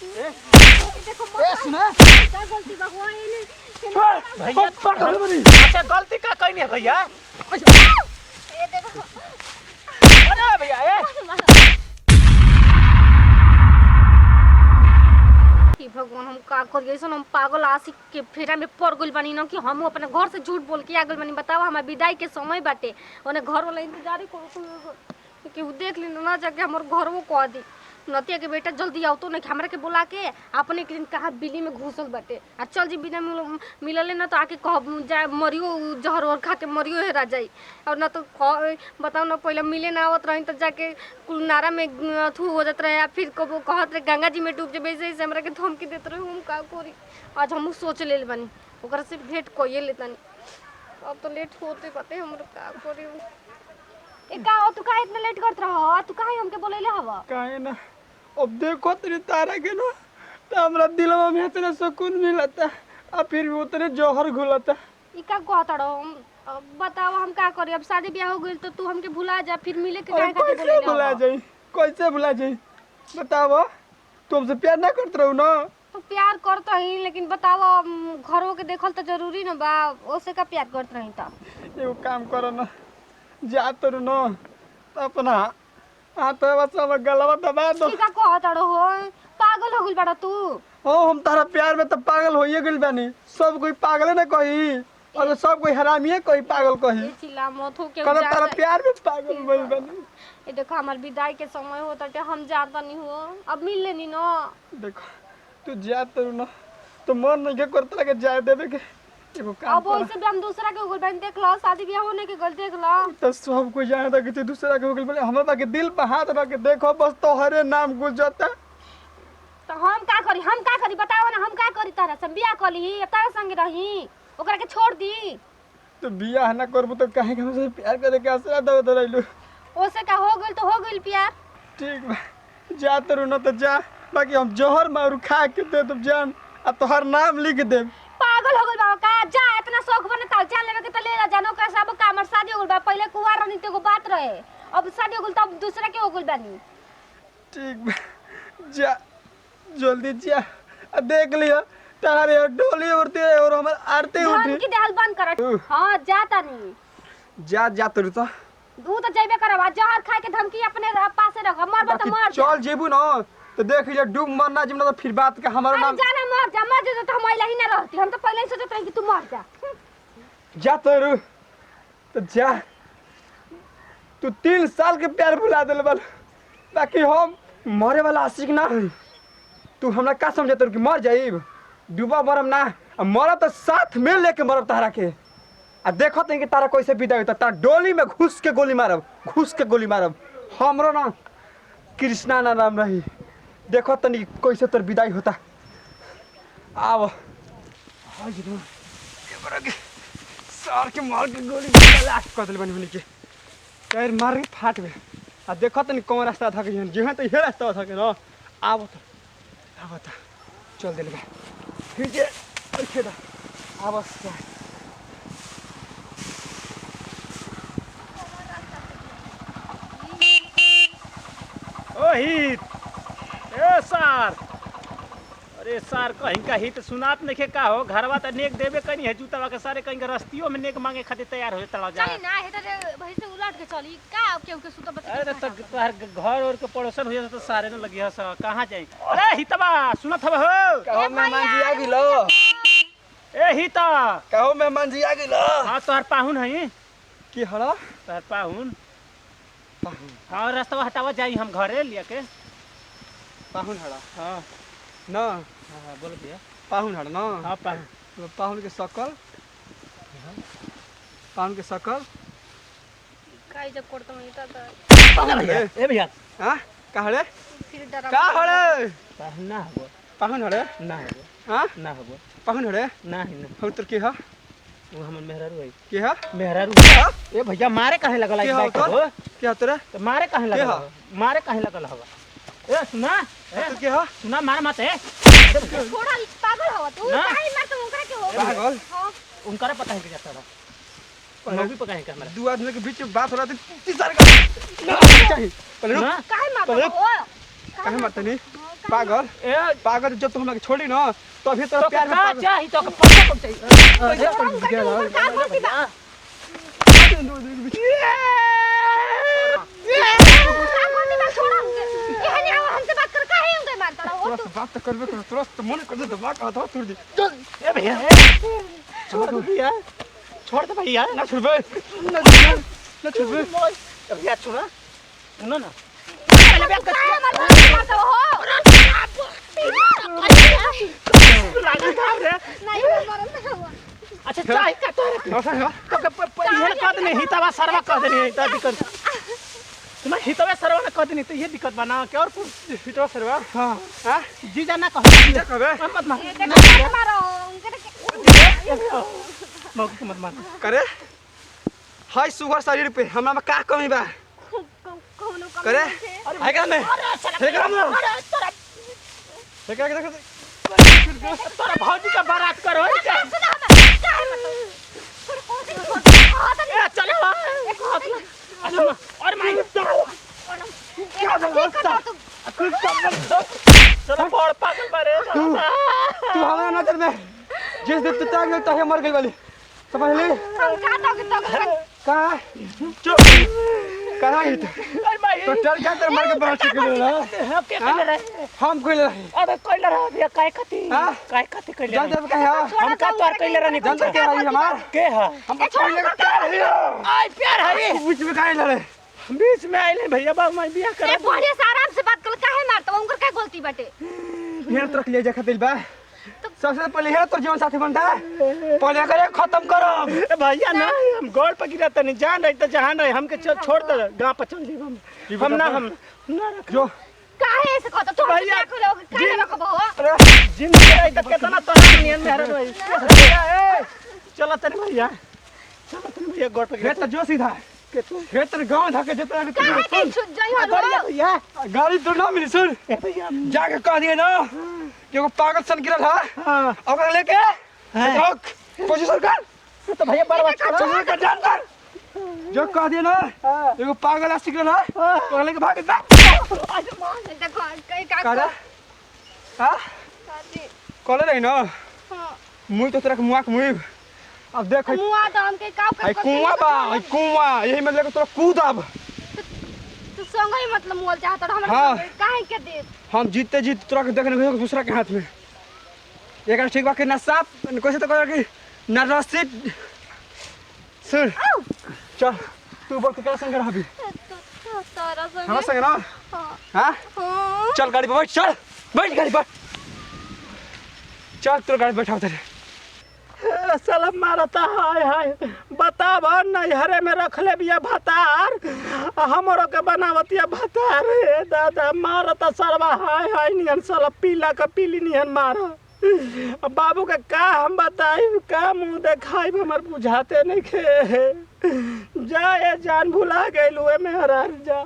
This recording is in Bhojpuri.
ए सुना क्या गलती बा भैया पागल बनी। अच्छा गलती का कहीं नहीं भैया। ये देखो अरे भैया कि भगवान हम का करिए ऐसा हम पागल आशिक के फेरा में पड़ गइल बानी न कि हम अपने घर से झूठ बोल के आ गइल बानी। बताओ हमार विदाई के समय बाटे ओने घर वाला इंतजार करो कि देख ली ना जाके हमर घरवो कह दी नतिया के बेटा जल्दी आओ तो नहीं हमरा के बुला के अपने के दिन कहा बिल्ली में घुसल बाटे आ चल जी बिना मिलले ना तो आके कह जाए मरियो जहर और खा के मरियो हेरा जाई और ना तो बताओ ना पहले मिले ना आवत रही तो जाके कुलनारा में अथू हो जात रहे फिर कबो कहत रहे गंगा जी में डूब जे वैसे ही हमरा के धमकी देत रहे हम का करी। आज हम सोच लेल बानी ओकरा से भेंट कइए लेतानी अब तो लेट होते बाटे हमरा का करी। ए का तू काहे इतना लेट करत रह तू काहे हमके बोलैले हवा काहे ना अब देखो तेरे तारा के ना तो हमरा दिलवा में इतना सुकून मिलता आ फिर भी उतने जौहर घुलता। ई का कहत रहो बताओ हम का करी अब शादी ब्याह हो गइल तो तू हमके भुला जा फिर मिले के काहे खातिर कैसे भुला जाई कैसे भुला जाई बताओ तुमसे प्यार ना करत रहू ना। तो प्यार करत ही लेकिन बताओ घरों के देखल तो जरूरी ना बा ओसे का प्यार करत रही त एगो काम करो ना जा तो ना तो अपना हाथ बस अब गलवा दबा दो। ई का कहत रहो पागल हो गइल बाड़ा तू। ओ हम तारा प्यार में तो पागल होइए गइल बानी सब कोई पागल ना कही और सब कोई हरामिए कही पागल कही ए चिल्ला मत हो के कल तारा प्यार में पागल होइल बानी। ए देखो हमार विदाई के समय होता टे हम जाता नहीं हो अब मिल लेनी ना। देखो तू जा तो ना तो मन नहीं के करत लगे जाए देवे के एगो काम अब ओइसे भी हम दूसरा के हो गइल बानी देख लो शादी ब्याह होने के गल देख लो तो सब कोई जाने था कि तू दूसरा के हो गइल बानी हमरा के दिल पे हाथ रख के देखो बस तोहरे नाम गुजरता तो हम का करी बताओ ना हम का करी तारा से बियाह कली तारा संग रही ओकरा के छोड़ दी तो बियाह ना करबो तो काहे के हमसे प्यार करे के आसरा दे दरैलू ओसे का हो गइल प्यार। ठीक बा जा तो ना तो जा बाकी हम जहर मारू खा के दे तुम जान आ तोहर नाम लिख दे। पागल हो गइल बा का जा इतना शौक बने ताल जान लेवे के त ले जानो का सब का हमर शादी हो गइल बा पहले कुंवार रहनी तो बात रहे अब शादी हो गइल तब दूसरा के हो गइल बानी। ठीक बा जा जल्दी जा आ देख लियो तारे डोली उड़ती है और हमर आरती उठी धन की देहल बंद कर। हां जाता नहीं जा तो तू तो जइबे करबा जहर खाए के धमकी अपने पासे रख मरबा तो मर चल जेबू ना तो देख लियो डूब मरना जिमना तो फिर बात के हमारा नाम जाना मर जा तो हम अइला ही ना रहती हम तो पहले ही सोचत रही कि तू मर जा तो जा तू 3 साल के प्यार भुला दिल बल बाकी हम मरे वाला आशिक ना हई तू हमरा का समझत कि मर जाइब डूबा मरम ना मरब तो साथ में लेके मरब तारा के आ देखत नहीं कि तारा कैसे विदा होता तारा डोली में घुस के गोली मारब हमरो ना कृष्णा ना नाम रही देखो तनी कैसे तोर विदाई होता आव सर के मार के गोली लास्ट कर दिल बनी के पैर मार के फाट गए आ देखो तनी कौन रास्ता था कि जे तो ये रास्ता था कि ना आव तो चल दिल फिर जे खेदा आव ओ हित ए सर अरे सर कहीं का हित सुनात नहीं का हो घरवा त नेक देबे कनी है जूतावा के सारे कहीं रस्तियों में नेक मांगे खातिर तैयार हो तला जा चली ना हेतर भई से उलट के चली का केहू के सुतो बता। अरे तो तोहर घर और के पड़ोसन हो तो सारे न लगी हस कहां जाई अरे हितबा सुनत हब हो कहो मेहमान जी आ गेलो ए हिता कहो मेहमान जी आ गेलो हां तोहर पाहुन है की हड़ा तोहर पाहुन हां रास्ता हटावा जाई हम घरे लिया के पाहुन हड़ा हां ना हां बोल दिया पाहुन हड़ा ना हां पाहुन पाहुन के शकल काई जब कोड़त में इता त ए भैया हां का हड़े फिर डरा का हड़े पाहुन ना हबो पाहुन हड़े ना हबो हां ना हबो पाहुन हड़े ना ही ना हो तो के ह वो हमन मेहरारू है के ह मेहरारू ए भैया मारे काहे लगल के है ह हो के ह तोरा तो मारे काहे लगल के हो मारे काहे लगल हवा ए सुना तो के ह सुना मार मत है थोड़ा पागल हो तू ना। काहे मार तू ओकरा के हो पागल हां उनका पता है कि जाता था वो भी पता है कि हमारा दो आदमी के बीच में बात हो रहा थी तीसरा का चाहिए पहले रुक ना काहे मार पहले- हो काहे मारते नहीं पागल ए पागल जब तू हमरा के छोड़ी ना तो अभी तो तो प्यार में का पागल चाहिए तो पैसा कब चाहिए पैसा कर दिया ना का करती बा छोड़ा हमके एहनी आओ हमसे बात कर काहे उनके मारता रहो तुरंत बात तो करबे कर तुरंत मन कर दे दिमाग का था तुर दी ए भैया छोड़ दो भैया छोड़ दे भैया ना छोड़बे ना छोड़बे भैया छोड़ा सुनो ना काहे मारता हो लागल था रे नहीं मरम अच्छा चाय का तो ये कद नहीं हितवा सरवा कह देनी त दिक्कत तुम्हें हितवा सरवा न कह देनी तो ये दिक्कत बना के और हिटवा सरवा हां हां जीजा ना कह क्या कहबे मत मार देखो मारो उनके मौके मत मार करे हाय सुगर शरीर पे हमरा में का कमी बा कोनो कम करे हाय का में हे का में हे का देख तोरा भौजी का बारात करो क्या ए चलो और माई चलो बड़ पागल बारे तू हमारा नजर में जिस दिन तू त्याग लगता है मर गई वाली समझ ले का चुप कहां है तो चल जा कर मर के बाहर चले ना के कहले रहे हम कोई रहे अबे कहले रहे भैया काय कथी हां काय कथी कहले जान दे कहे हम का तोर कहले रहे जानता क्या है हमार के है हम पहले का प्यार है आई प्यार है बीच में काहे लड़े बीच में आइले भैया बा मैं बियाह ए कर बढ़िया से आराम से बात कर काहे मारता उनकर का गलती बाटे फिर तरक ले जा खातिर बा सबसे पहले है तो जीवन साथी बनता है पहले करे खत्म करो भैया ना हम गोड़ पर गिरा तनी जान रही तो जहां रही हमके छोड़ दे गांव पर चल जी हम ना रख जो काहे ऐसे कहता तुम भैया, क्या करो काहे रखबो जिंदगी रही तो कितना तो नियन मेहरन भाई चलो तनी भैया चलो तनी भैया गोड़ पर ये गिरा तो जो सीधा के तू ये तो गांव धके जितना भी काहे के छुट जाई हो भैया गाड़ी तो ना मिली सुन ए भैया जाके कह दिए ना कि वो पागल सन गिरल है हां ओकरा लेके रोक पोजीशन कर तो भैया बर्बाद कर पोजीशन कर जान कर जो कह दिए ना एगो पागल आ सिगरल है ओकरा लेके भाग जा देखो कई का करे हां काजी कॉले रही ना हां मुई तो तेरा मुआ के मुई अब देख मुआ तो हमके का आई कुआं बा आई कुआं यही में लेके तोरा कूद अब तू संग ही मतलब मोल चाहत हमरा हाँ। काहे के दे हम जीते जीत तोरा के देखने गयो दूसरा के हाथ में एक ठीक बा के ना साफ कैसे तो कह कि ना रसीद सुन चल तू बोल के क्या संग रह अभी तारा संग हमारा संग ना हां हां चल गाड़ी पे बैठ चल बैठ गाड़ी पर चल तोर गाड़ी बैठा उधर साला मारता हाय हाय बताब नैहरे में रख ले बिया भतार हमरो के बनावतिया भतार रे दादा मारता सरवा हाय हाय नियन साला पीला का पीली नियन मार बाबू के का हम बताई का मुंह देखाई हमर बुझाते नहीं खे जा ए जान भुला गइलू ए मेहरार जा